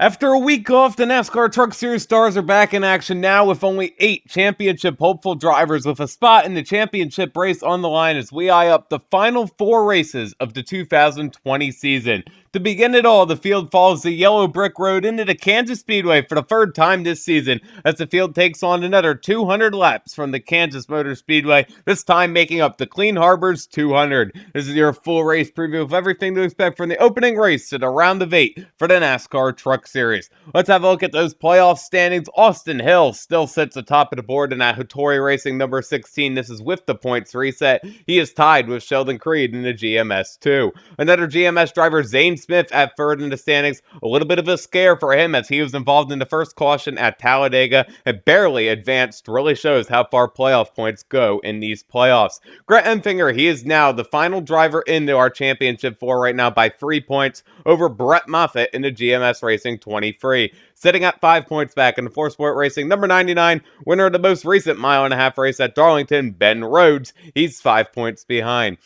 After a week off, the NASCAR Truck Series stars are back in action now with only 8 championship hopeful drivers with a spot in the championship race on the line as we eye up the final 4 races of the 2020 season. To begin it all, the field follows the yellow brick road into the Kansas Speedway for the third time this season as the field takes on another 200 laps from the Kansas Motor Speedway, this time making up the Clean Harbors 200. This is your full race preview of everything to expect from the opening race to the round of 8 for the NASCAR Truck Series. Let's have a look at those playoff standings. Austin Hill still sits atop of the board in that Hattori Racing number 16. This is with the points reset. He is tied with Sheldon Creed in the GMS2. Another GMS driver, Zane Smith, at third in the standings. A little bit of a scare for him as he was involved in the first caution at Talladega and barely advanced. Really shows how far playoff points go in these playoffs. Grant Enfinger, he is now the final driver into our championship 4 right now by 3 points over Brett Moffitt in the GMS Racing 23. Sitting at 5 points back in the 4Sport Racing number 99, winner of the most recent mile-and-a-half race at Darlington, Ben Rhodes. He's 5 points behind.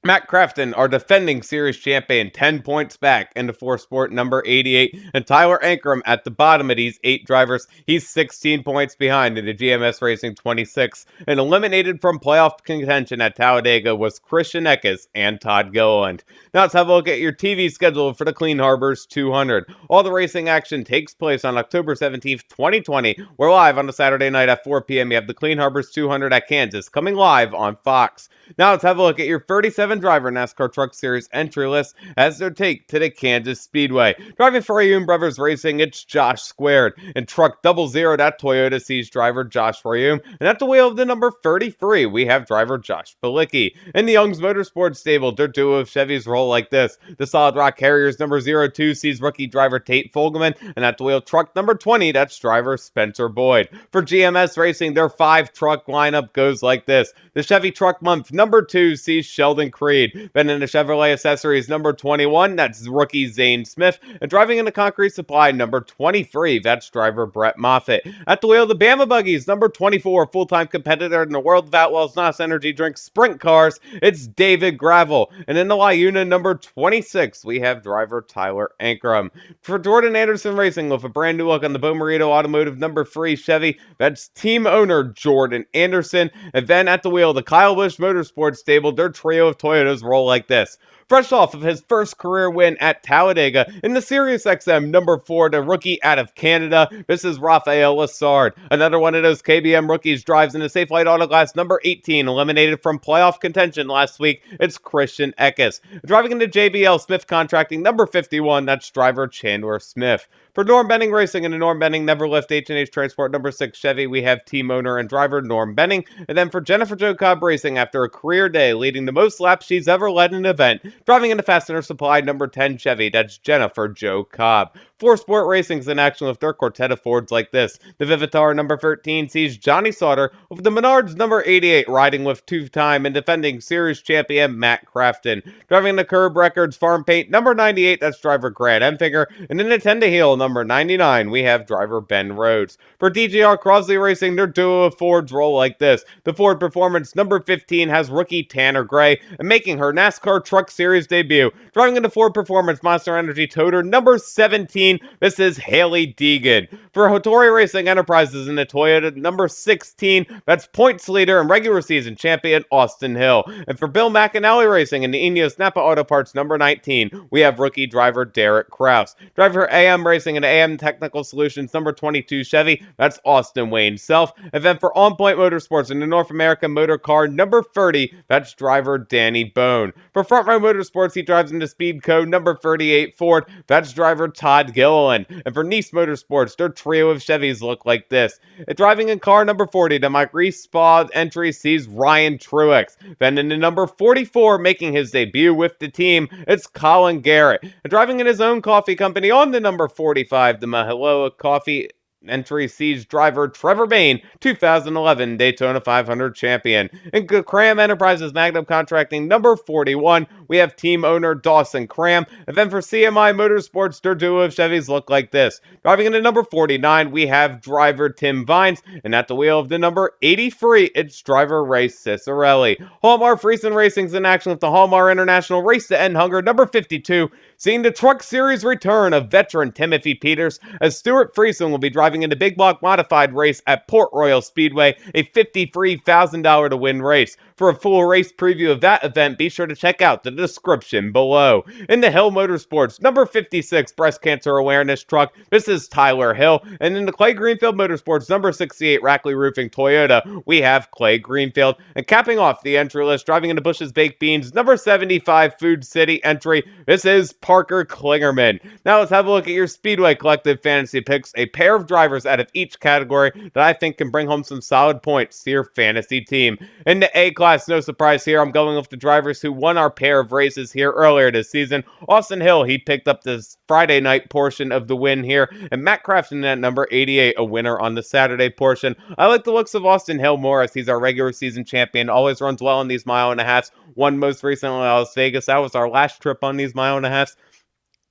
Matt Crafton, our defending series champion, 10 points back into 4Sport number 88. And Tyler Ankrum at the bottom of these 8 drivers. He's 16 points behind in the GMS Racing 26. And eliminated from playoff contention at Talladega was Christian Eckes and Todd Gilliland. Now let's have a look at your TV schedule for the Clean Harbors 200. All the racing action takes place on October 17th, 2020. We're live on a Saturday night at 4 p.m. You have the Clean Harbors 200 at Kansas coming live on Fox. Now let's have a look at your 37 driver NASCAR Truck Series entry list as their take to the Kansas Speedway. Driving for Rayum Brothers Racing, it's Josh Squared. In Truck 00, that Toyota sees driver Josh Rayum. And at the wheel of the number 33, we have driver Josh Palicki. In the Young's Motorsports stable, their duo of Chevys roll like this. The Solid Rock Harriers number 02 sees rookie driver Tate Fogelman. And at the wheel truck number 20, that's driver Spencer Boyd. For GMS Racing, their 5 truck lineup goes like this. The Chevy Truck Month number 2 sees Sheldon Creed. Then in the Chevrolet Accessories number 21, that's rookie Zane Smith. And driving in the Concrete Supply number 23, that's driver Brett Moffitt. At the wheel of the Bama Buggies number 24, full-time competitor in the World of Outlaws NOS Energy Drink Sprint Cars, it's David Gravel. And in the Liuna number 26, we have driver Tyler Ankrum. For Jordan Anderson Racing with a brand new look on the Bomarito Automotive number 3 Chevy, that's team owner Jordan Anderson. And then at the wheel, the Kyle Busch Motorsports stable, their trio of Toyotas roll like this. Fresh off of his first career win at Talladega in the Sirius XM number 4, the rookie out of Canada, this is Rafael Lassard. Another one of those KBM rookies drives in the Safe Light Autoglass number 18, eliminated from playoff contention last week, it's Christian Eckes. Driving into JBL Smith Contracting number 51, that's driver Chandler Smith. For Norm Benning Racing and the Norm Benning Never Lift H&H Transport number 6 Chevy, we have team owner and driver Norm Benning. And then for Jennifer Jo Cobb Racing, after a career day leading the most laps she's ever led in an event, driving into Fastener Supply number 10 Chevy, that's Jennifer Jo Cobb. 4Sport Racing's in action with their quartet of Fords like this. The Vivitar number 13 sees Johnny Sauter, with the Menards number 88 riding with 2-time and defending series champion Matt Crafton. Driving the Curb Records Farm Paint number 98, that's driver Grant Enfinger. And in the Tenda Heel number 99, we have driver Ben Rhodes. For DGR Crosley Racing, their duo of Fords roll like this. The Ford Performance number 15 has rookie Tanner Gray, and making her NASCAR Truck Series debut. Driving into Ford Performance Monster Energy Toter number 17, this is Haley Deegan. For Hattori Racing Enterprises in the Toyota number 16, that's points leader and regular season champion Austin Hill. And for Bill McAnally Racing in the Ineos Napa Auto Parts number 19, we have rookie driver Derek Kraus. Driver AM Racing and AM Technical Solutions number 22 Chevy, that's Austin Wayne Self. And then for On Point Motorsports in the North American Motor Car number 30, that's driver Danny Bone. For Front Row Motorsports, he drives into Speed Code number 38 Ford, that's driver Todd Gilliland. And for Nice Motorsports, their trio of Chevys look like this. Driving in car number 40, the Mike Reese Spa entry sees Ryan Truex. Then in the number 44, making his debut with the team, it's Colin Garrett. Driving in his own coffee company on the number 45, the Mahiloa Coffee entry sees driver Trevor Bain, 2011 Daytona 500 champion. In Cram Enterprises Magnum Contracting number 41, we have team owner Dawson Cram. And then for CMI Motorsports, their duo of Chevys look like this. Driving into number 49, we have driver Tim Vines. And at the wheel of the number 83, it's driver Ray Cicerelli. Hallmark Friesen Racing's in action with the Hallmark International Race to End Hunger number 52, seeing the Truck Series return of veteran Timothy Peters, as Stuart Friesen will be driving in the Big Block Modified race at Port Royal Speedway, a $53,000 to win race. For a full race preview of that event, be sure to check out the description below. In the Hill Motorsports, number 56 breast cancer awareness truck, this is Tyler Hill. And in the Clay Greenfield Motorsports, number 68 Rackley Roofing Toyota, we have Clay Greenfield. And capping off the entry list, driving into Bush's Baked Beans, number 75 Food City entry, this is Parker Klingerman. Now let's have a look at your Speedway Collective fantasy picks, a pair of drivers out of each category that I think can bring home some solid points to your fantasy team. In the A class, no surprise here, I'm going with the drivers who won our pair of races here earlier this season. Austin Hill, he picked up this Friday night portion of the win here, and Matt Crafton at number 88, a winner on the Saturday portion. I like the looks of Austin Hill more, as he's our regular season champion, always runs well in these mile and a halves, won most recently at Las Vegas. That was our last trip on these mile and a halves.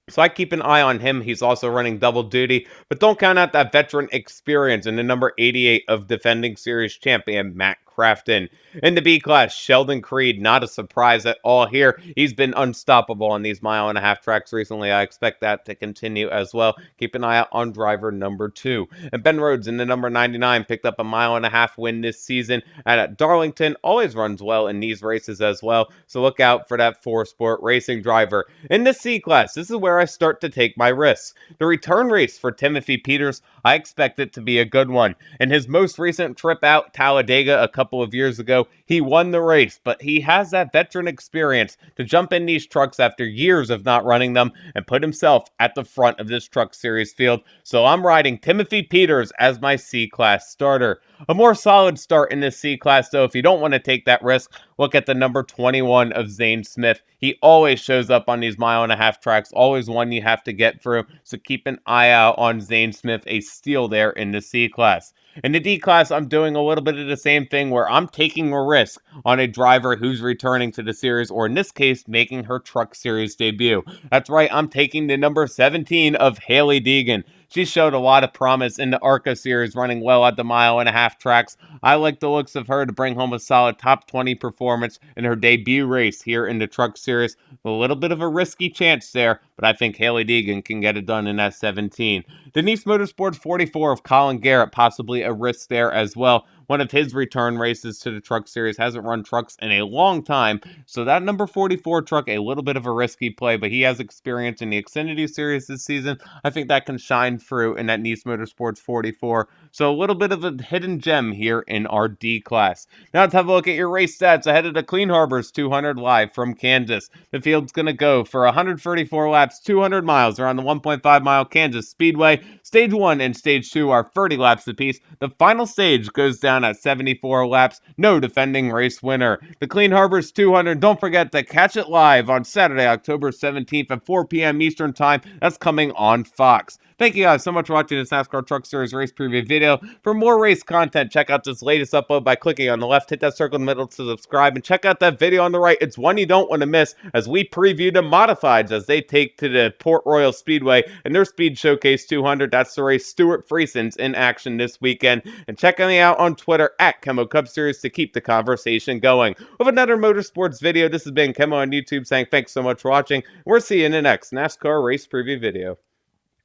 So I keep an eye on him. He's also running double duty, but don't count out that veteran experience in the number 88 of defending series champion Matt Crafton. In the B class, Sheldon Creed, not a surprise at all here. He's been unstoppable on these mile and a half tracks recently. I expect that to continue as well. Keep an eye out on driver number 2. And Ben Rhodes in the number 99 picked up a mile and a half win this season at Darlington. Always runs well in these races as well. So look out for that 4-sport racing driver. In the C class, this is where I start to take my risks. The return race for Timothy Peters, I expect it to be a good one. In his most recent trip out, Talladega, a couple of years ago, he won the race, but he has that veteran experience to jump in these trucks after years of not running them and put himself at the front of this Truck Series field. So I'm riding Timothy Peters as my C-Class starter. A more solid start in this C-Class, though, if you don't want to take that risk, look at the number 21 of Zane Smith. He always shows up on these mile and a half tracks, always one you have to get through, so keep an eye out on Zane Smith, a steal there in the C-Class. In the D-Class, I'm doing a little bit of the same thing where I'm taking a risk on a driver who's returning to the series, or in this case, making her Truck Series debut. That's right, I'm taking the number 17 of Hailie Deegan. She showed a lot of promise in the ARCA series, running well at the mile and a half tracks. I like the looks of her to bring home a solid top 20 performance in her debut race here in the Truck Series. A little bit of a risky chance there, but I think Hailie Deegan can get it done in that 17. Denise Motorsports 44 of Colin Garrett, possibly a risk there as well. One of his return races to the Truck Series, hasn't run trucks in a long time, so that number 44 truck, a little bit of a risky play, but he has experience in the Xfinity Series this season. I think that can shine through in that Nice Motorsports 44, so a little bit of a hidden gem here in our D class. Now let's have a look at your race stats ahead of the Clean Harbors 200 live from Kansas. The field's going to go for 134 laps, 200 miles around the 1.5 mile Kansas Speedway. Stage 1 and Stage 2 are 30 laps apiece. The final stage goes down at 74 laps. No defending race winner. The Clean Harbors 200, don't forget to catch it live on Saturday, October 17th at 4 p.m. Eastern Time. That's coming on Fox. Thank you guys so much for watching this NASCAR Truck Series race preview video. For more race content, check out this latest upload by clicking on the left, hit that circle in the middle to subscribe, and check out that video on the right. It's one you don't want to miss as we preview the modifieds as they take to the Port Royal Speedway and their Speed Showcase 200. That's the race Stuart Friesen's in action this weekend. And check me out on Twitter at KEMMO Cup Series to keep the conversation going. With another motorsports video, this has been KEMMO on YouTube saying thanks so much for watching. We'll see you in the next NASCAR race preview video.